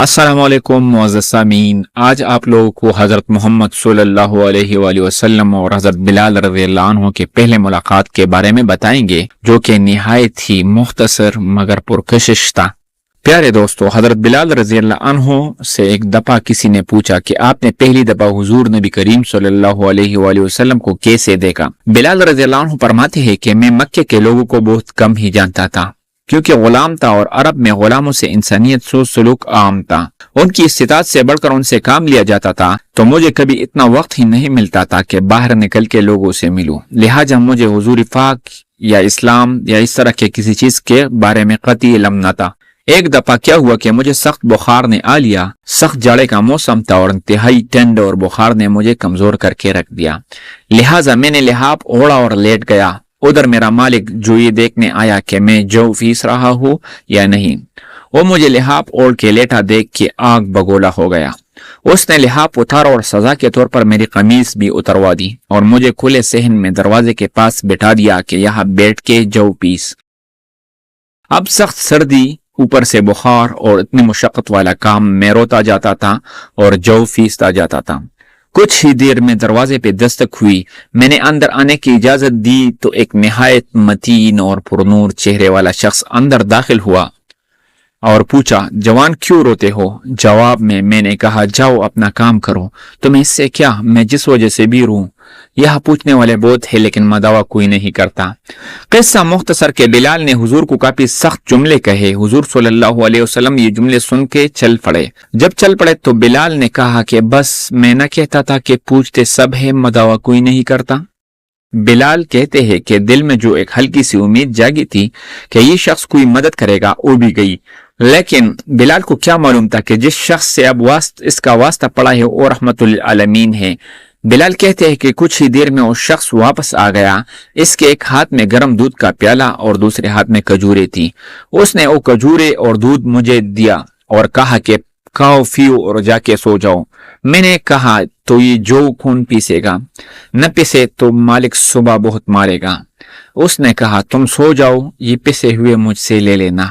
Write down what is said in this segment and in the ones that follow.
السلام علیکم معزز سامعین، آج آپ لوگوں کو حضرت محمد صلی اللہ علیہ وآلہ وسلم اور حضرت بلال رضی اللہ عنہ کے پہلے ملاقات کے بارے میں بتائیں گے، جو کہ نہایت ہی مختصر مگر پرکشش تھا۔ پیارے دوستو، حضرت بلال رضی اللہ عنہ سے ایک دفعہ کسی نے پوچھا کہ آپ نے پہلی دفعہ حضور نبی کریم صلی اللہ علیہ وآلہ وسلم کو کیسے دیکھا؟ بلال رضی اللہ عنہ فرماتے ہیں کہ میں مکے کے لوگوں کو بہت کم ہی جانتا تھا، کیونکہ غلام تھا اور عرب میں غلاموں سے انسانیت سلوک عام تھا۔ ان کی استطاعت سے بڑھ کر ان سے کام لیا جاتا تھا، تو مجھے کبھی اتنا وقت ہی نہیں ملتا تھا کہ باہر نکل کے لوگوں سے ملوں، لہٰذا مجھے حضور پاک یا اسلام یا اس طرح کے کسی چیز کے بارے میں قطعی علم نہ تھا۔ ایک دفعہ کیا ہوا کہ مجھے سخت بخار نے آ لیا۔ سخت جاڑے کا موسم تھا اور انتہائی ٹھنڈ اور بخار نے مجھے کمزور کر کے رکھ دیا، لہٰذا میں نے لحاف اوڑھا اور لیٹ گیا۔ ادھر میرا مالک جو یہ دیکھنے آیا کہ میں جو فیس رہا ہوں یا نہیں، وہ مجھے لحاف اوڑھ کے لیٹا دیکھ کے آگ بگولا ہو گیا۔ اس نے لحاف اتارا اور سزا کے طور پر میری قمیص بھی اتروا دی اور مجھے کھلے صحن میں دروازے کے پاس بٹھا دیا کہ یہاں بیٹھ کے جو پیس۔ اب سخت سردی، اوپر سے بخار اور اتنی مشقت والا کام، میں روتا جاتا تھا اور جو پیستا جاتا تھا۔ کچھ ہی دیر میں دروازے پہ دستک ہوئی۔ میں نے اندر آنے کی اجازت دی تو ایک نہایت متین اور پرنور چہرے والا شخص اندر داخل ہوا اور پوچھا، جوان کیوں روتے ہو؟ جواب میں نے کہا، جاؤ اپنا کام کرو، تمہیں اس سے کیا؟ میں جس وجہ سے بھی روں۔ یہاں پوچھنے والے بہت ہے لیکن مداوا کوئی نہیں کرتا۔ قصہ مختصر کہ بلال نے حضور کو کافی سخت جملے کہے۔ حضور صلی اللہ علیہ وسلم یہ جملے سن کے چل پڑے۔ جب چل پڑے تو بلال نے کہا کہ بس میں نہ کہتا تھا کہ پوچھتے سب ہے، مداوا کوئی نہیں کرتا؟ بلال کہتے ہیں کہ دل میں جو ایک ہلکی سی امید جاگی تھی کہ یہ شخص کوئی مدد کرے گا، وہ بھی گئی، لیکن بلال کو کیا معلوم تھا کہ جس شخص سے اب اس کا واسطہ پڑا ہے وہ رحمت للعالمین ہے۔ بلال کہتے ہیں کہ کچھ ہی دیر میں وہ شخص واپس آ گیا۔ اس کے ایک ہاتھ میں گرم دودھ کا پیالہ اور دوسرے ہاتھ میں کھجورے تھی۔ اس نے وہ کھجورے اور دودھ مجھے دیا اور کہا کہ کھاؤ پیو اور جا کے سو جاؤ۔ میں نے کہا، تو یہ جو کون پیسے گا؟ نہ پیسے تو مالک صبح بہت مارے گا۔ اس نے کہا، تم سو جاؤ، یہ پیسے ہوئے مجھ سے لے لینا۔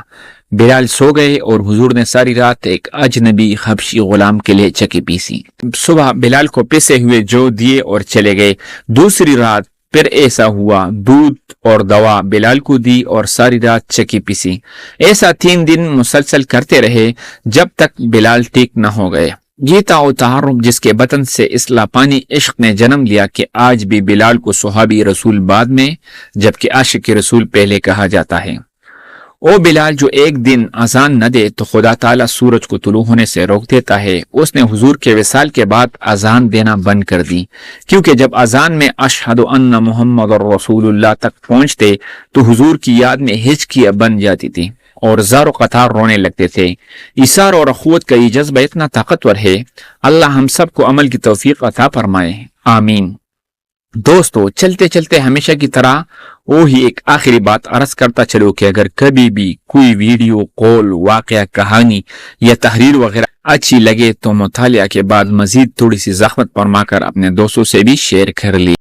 بلال سو گئے اور حضور نے ساری رات ایک اجنبی حبشی غلام کے لیے چکی پیسی۔ صبح بلال کو پیسے ہوئے جو دیے اور چلے گئے۔ دوسری رات پھر ایسا ہوا، دودھ اور دوا بلال کو دی اور ساری رات چکی پیسی۔ ایسا 3 دن مسلسل کرتے رہے جب تک بلال ٹھیک نہ ہو گئے۔ یہ تھا وہ تعارف جس کے بطن سے اصلاح پانی عشق نے جنم لیا کہ آج بھی بلال کو صحابی رسول بعد میں جبکہ عاشق رسول پہلے کہا جاتا ہے۔ او بلال جو ایک دن اذان نہ دے تو خدا تعالیٰ سورج کو طلوع ہونے سے روک دیتا ہے۔ اس نے حضور کے وصال کے بعد اذان دینا بند کر دی، کیونکہ جب اذان میں اشہد ان محمد رسول اللہ تک پہنچتے تو حضور کی یاد میں ہچکیاں بن جاتی تھی اور زار و قطار رونے لگتے تھے۔ ایثار اور اخوت کا یہ جذبہ اتنا طاقتور ہے، اللہ ہم سب کو عمل کی توفیق عطا فرمائے، آمین۔ دوستو، چلتے چلتے ہمیشہ کی طرح وہی ایک آخری بات عرض کرتا چلو کہ اگر کبھی بھی کوئی ویڈیو، قول، واقعہ، کہانی یا تحریر وغیرہ اچھی لگے تو مطالعہ کے بعد مزید تھوڑی سی زحمت فرما کر اپنے دوستوں سے بھی شیئر کر لی۔